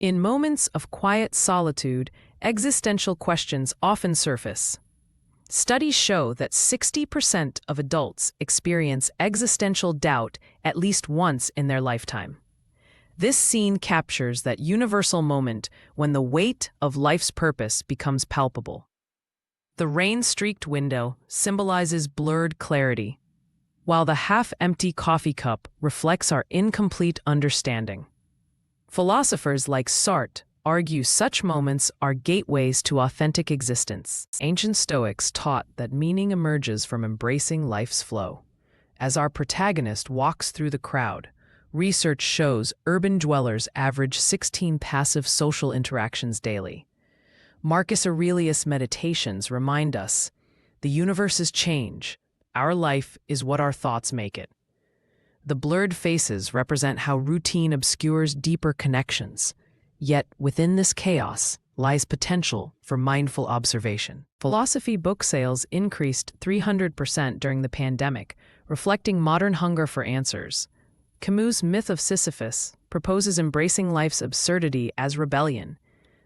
In moments of quiet solitude, existential questions often surface. Studies show that 60% of adults experience existential doubt at least once in their lifetime. This scene captures that universal moment when the weight of life's purpose becomes palpable. The rain-streaked window symbolizes blurred clarity, while the half-empty coffee cup reflects our incomplete understanding. Philosophers like Sartre argue such moments are gateways to authentic existence. Ancient Stoics taught that meaning emerges from embracing life's flow. As our protagonist walks through the crowd, research shows urban dwellers average 16 passive social interactions daily. Marcus Aurelius' meditations remind us, the universe is change, our life is what our thoughts make it. The blurred faces represent how routine obscures deeper connections, yet within this chaos lies potential for mindful observation. Philosophy book sales increased 300% during the pandemic, reflecting modern hunger for answers. Camus' Myth of Sisyphus proposes embracing life's absurdity as rebellion.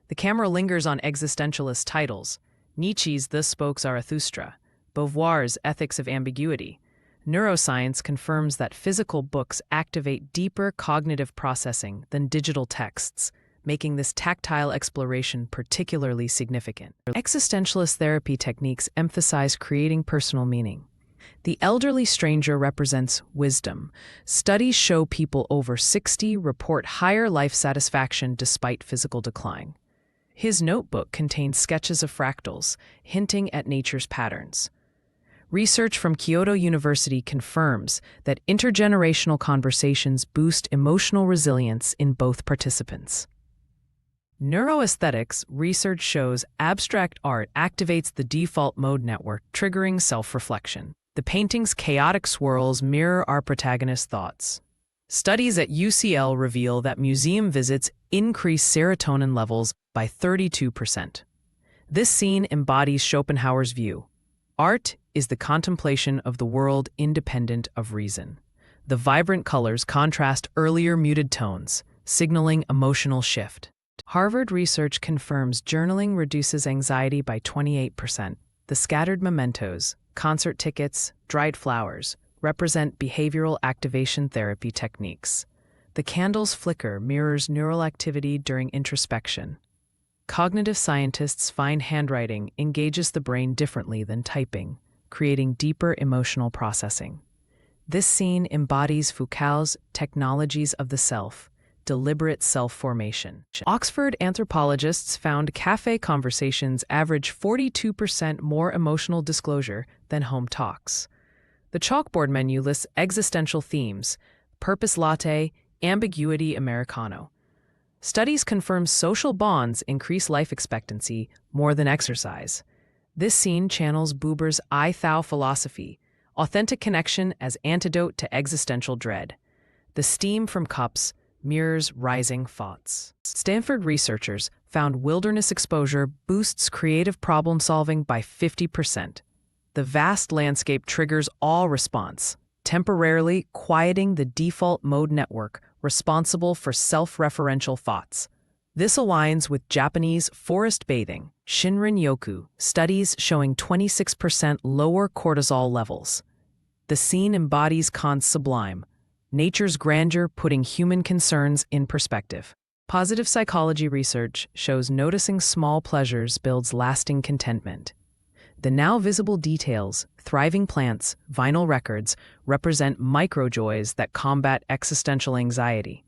The camera lingers on existentialist titles, Nietzsche's Thus Spoke Zarathustra, Beauvoir's Ethics of Ambiguity. Neuroscience confirms that physical books activate deeper cognitive processing than digital texts, making this tactile exploration particularly significant. Existentialist therapy techniques emphasize creating personal meaning. The elderly stranger represents wisdom. Studies show people over 60 report higher life satisfaction despite physical decline. His notebook contains sketches of fractals, hinting at nature's patterns. Research from Kyoto University confirms that intergenerational conversations boost emotional resilience in both participants. Neuroaesthetics research shows abstract art activates the default mode network, triggering self-reflection. The painting's chaotic swirls mirror our protagonist's thoughts. Studies at UCL reveal that museum visits increase serotonin levels by 32%. This scene embodies Schopenhauer's view. Art is the contemplation of the world independent of reason. The vibrant colors contrast earlier muted tones, signaling emotional shift. Harvard research confirms journaling reduces anxiety by 28%. The scattered mementos, concert tickets, dried flowers, represent behavioral activation therapy techniques. The candle's flicker mirrors neural activity during introspection. Cognitive scientists find handwriting engages the brain differently than typing, creating deeper emotional processing. This scene embodies Foucault's technologies of the self, deliberate self-formation. Oxford anthropologists found cafe conversations average 42% more emotional disclosure than home talks. The chalkboard menu lists existential themes, purpose latte, ambiguity Americano. Studies confirm social bonds increase life expectancy more than exercise. This scene channels Buber's I-Thou philosophy, authentic connection as antidote to existential dread. The steam from cups mirrors rising thoughts. Stanford researchers found wilderness exposure boosts creative problem-solving by 50%. The vast landscape triggers all response, temporarily quieting the default mode network responsible for self-referential thoughts. This aligns with Japanese forest bathing, Shinrin-yoku, studies showing 26% lower cortisol levels. The scene embodies Kant's sublime, nature's grandeur putting human concerns in perspective. Positive psychology research shows noticing small pleasures builds lasting contentment. The now visible details, thriving plants, vinyl records, represent microjoys that combat existential anxiety.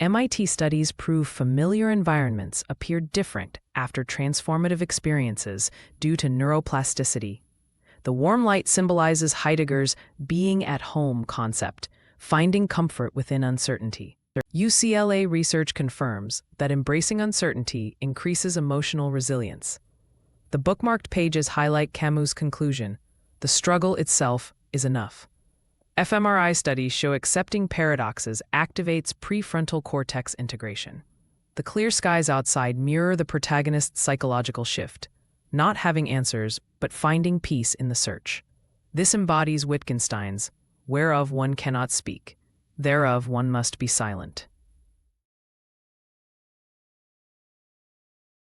MIT studies prove familiar environments appear different after transformative experiences due to neuroplasticity. The warm light symbolizes Heidegger's being at home concept, finding comfort within uncertainty. UCLA research confirms that embracing uncertainty increases emotional resilience. The bookmarked pages highlight Camus' conclusion, the struggle itself is enough. fMRI studies show accepting paradoxes activates prefrontal cortex integration. The clear skies outside mirror the protagonist's psychological shift, not having answers, but finding peace in the search. This embodies Wittgenstein's, whereof one cannot speak, thereof one must be silent.